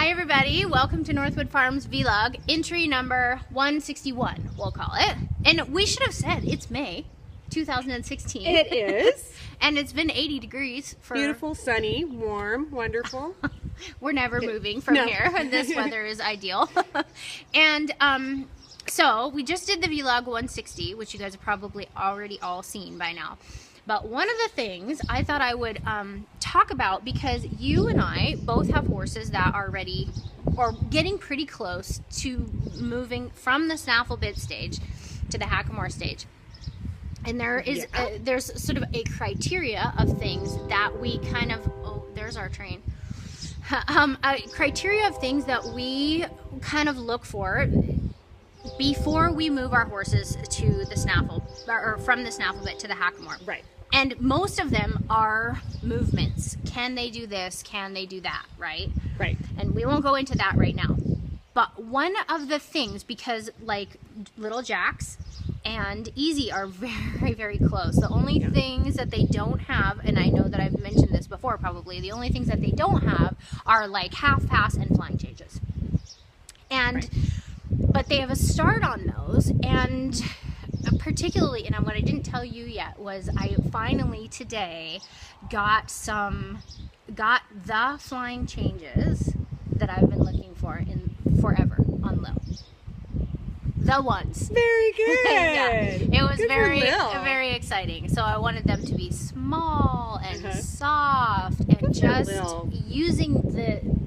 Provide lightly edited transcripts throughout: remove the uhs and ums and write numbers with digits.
Hi everybody, welcome to Northwood Farms Vlog, entry number 161, we'll call it. And we should have said it's May 2016. It is. And it's been 80 degrees for... Beautiful, sunny, warm, wonderful. We're never moving from here, and this weather is ideal. And so we just did the Vlog 160, which you guys have probably already all seen by now. But one of the things I thought I would talk about, because you and I both have horses that are ready or getting pretty close to moving from the snaffle bit stage to the hackamore stage. And there is there's sort of a criteria of things that we kind of, oh, there's our train. A criteria of things that we kind of look for before we move our horses to the snaffle, or from the snaffle bit to the hackamore. Right. And most of them are movements. Can they do this? Can they do that? Right? Right. And we won't go into that right now. But one of the things, because like Little Jacks and Easy are very, very close. The only things that they don't have, and I know that I've mentioned this before probably, the only things that they don't have are like half pass and flying changes. And, but they have a start on those, and particularly, and what I didn't tell you yet was I finally today got the flying changes that I've been looking for in forever on Lil. The ones. Very good. Yeah, it was good very exciting. So I wanted them to be small and soft and just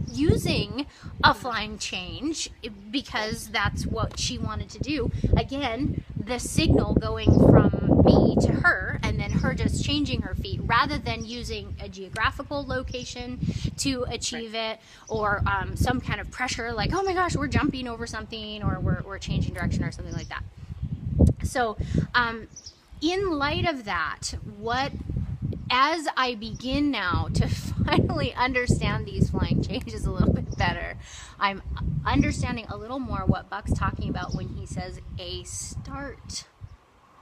using a flying change, because that's what she wanted to do. Again, the signal going from me to her, and then her just changing her feet rather than using a geographical location to achieve it, or some kind of pressure like, oh my gosh, we're jumping over something, or we're changing direction or something like that. So in light of that, as I begin now to finally understand these flying changes a little bit better, I'm understanding a little more what Buck's talking about when he says a start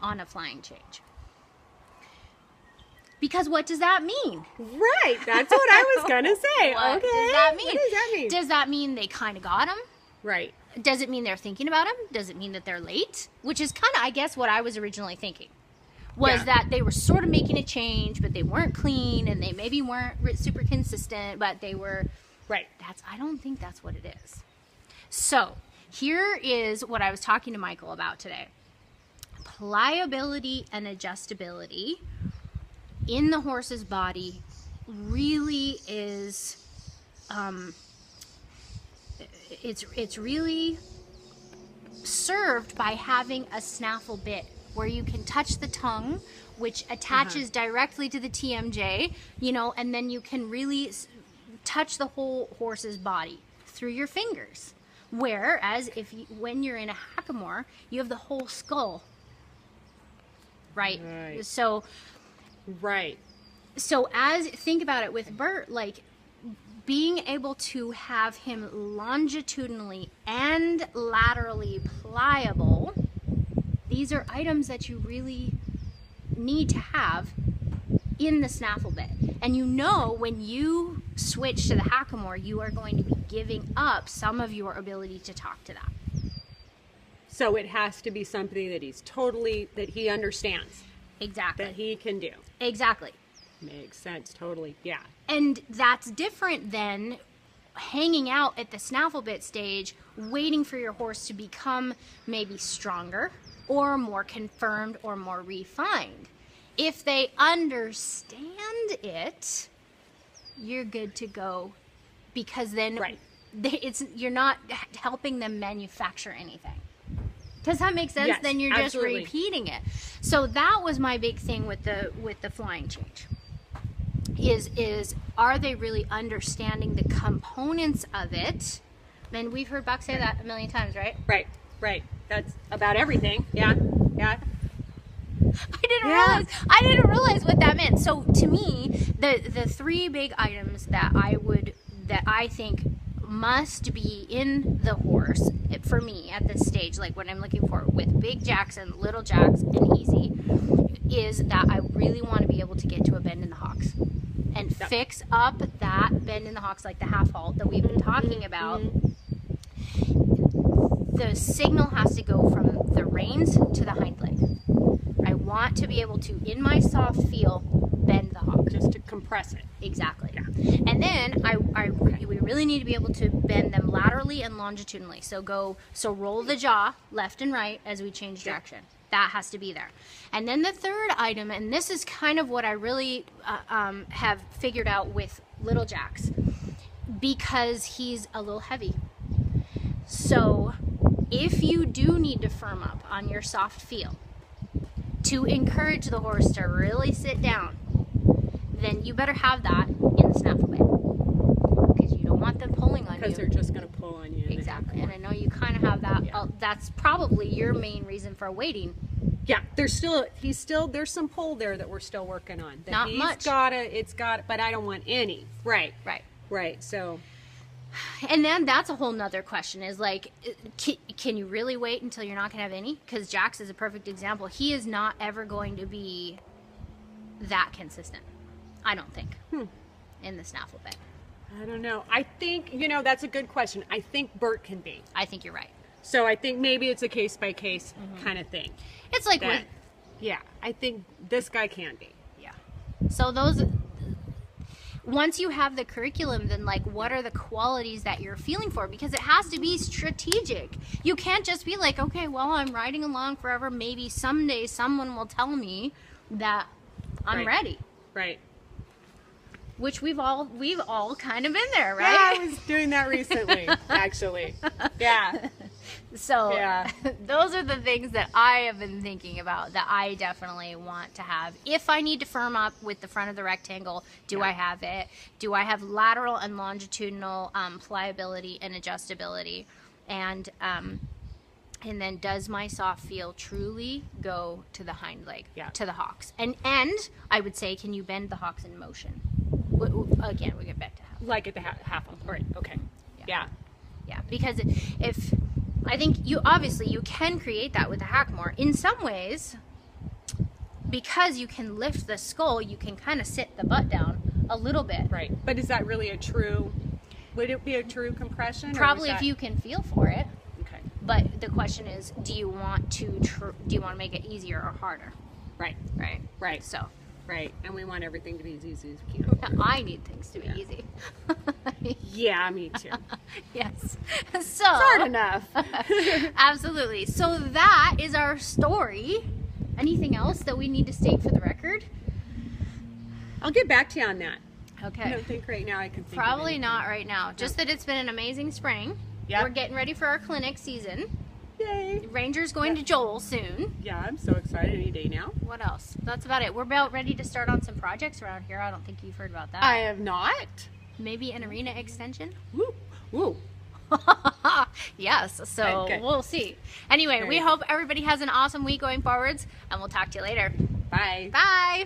on a flying change. Because what does that mean? Right, that's what I was going to say. What okay. does that mean? What does that mean? Does that mean they kind of got him? Right. Does it mean they're thinking about him? Does it mean that they're late? Which is kind of, I guess, what I was originally thinking. Was that they were sort of making a change, but they weren't clean, and they maybe weren't super consistent, but they were... Right. I don't think that's what it is. So, here is what I was talking to Michael about today. Pliability and adjustability in the horse's body really is... it's really served by having a snaffle bit where you can touch the tongue, which attaches directly to the TMJ, and then you can really touch the whole horse's body through your fingers. Whereas when you're in a hackamore, you have the whole skull, right? So think about it with Bert, like being able to have him longitudinally and laterally pliable. These are items that you really need to have in the snaffle bit. And when you switch to the hackamore, you are going to be giving up some of your ability to talk to that. So it has to be something that that he understands. Exactly. That he can do. Exactly. Makes sense, totally, yeah. And that's different than hanging out at the snaffle bit stage, waiting for your horse to become maybe stronger, or more confirmed, or more refined. If they understand it, you're good to go, because then you're not helping them manufacture anything. Does that make sense? Yes, then you're absolutely. just repeating it. So that was my big thing with the flying change. Is are they really understanding the components of it? And we've heard Buck say that a million times, right? Right. That's about everything. Yeah. I didn't realize what that meant. So to me, the three big items that I think must be in the horse for me at this stage, like what I'm looking for with Big Jacks and Little Jacks and Easy, is that I really want to be able to get to a bend in the hocks and fix up that bend in the hocks, like the half halt that we've been talking talking about, the signal has to go from the reins to the hind leg. I want to be able to, in my soft feel, bend the hawk. Just to compress it. Exactly. Yeah. And then we really need to be able to bend them laterally and longitudinally. So roll the jaw left and right as we change direction. That has to be there. And then the third item, and this is kind of what I really have figured out with Little Jax, because he's a little heavy. So if you do need to firm up on your soft feel to encourage the horse to really sit down, then you better have that in the snaffle bed, because you don't want them pulling on you. Because they're just going to pull on you. Exactly. And I know you kind of have that. Yeah. That's probably your main reason for waiting. Yeah, there's some pull there that we're still working on. That Not he's much. But I don't want any. Right. So. And then that's a whole nother question, is like, can you really wait until you're not going to have any? Because Jax is a perfect example. He is not ever going to be that consistent, I don't think, in the snaffle bed. I don't know. I think, that's a good question. I think Bert can be. I think you're right. So I think maybe it's a case-by-case kind of thing. It's like that, yeah, I think this guy can be. Yeah. So once you have the curriculum, then like, what are the qualities that you're feeling for? Because it has to be strategic. You can't just be like, okay, well, I'm riding along forever. Maybe someday someone will tell me that I'm ready. Right. Which we've all kind of been there, right? Yeah, I was doing that recently, actually. Yeah. So those are the things that I have been thinking about, that I definitely want to have. If I need to firm up with the front of the rectangle, do I have it? Do I have lateral and longitudinal pliability and adjustability? And then does my soft feel truly go to the hind leg, to the hocks? And I would say, can you bend the hocks in motion? Again, we get back to half. Like at the half. All right. Okay. Yeah. Yeah, because I think you can create that with a hackamore. In some ways, because you can lift the skull, you can kind of sit the butt down a little bit. Right. But is that really would it be a true compression? Probably if you can feel for it. Okay. But the question is, do you want to make it easier or harder? Right. So. Right. And we want everything to be as easy as we can. I need things to be easy. Yeah, me too. Yes. So. It's hard enough. Absolutely. So that is our story. Anything else that we need to state for the record? I'll get back to you on that. Okay. I don't think right now I can think Probably of not right now. Just that it's been an amazing spring. Yeah. We're getting ready for our clinic season. Yay. Ranger's going to Joel soon. Yeah, I'm so excited any day now. What else? That's about it. We're about ready to start on some projects around here. I don't think you've heard about that. I have not. Maybe an arena extension? Woo. Woo. Yes, so Okay. We'll see. Anyway, we hope everybody has an awesome week going forwards, and we'll talk to you later. Bye. Bye.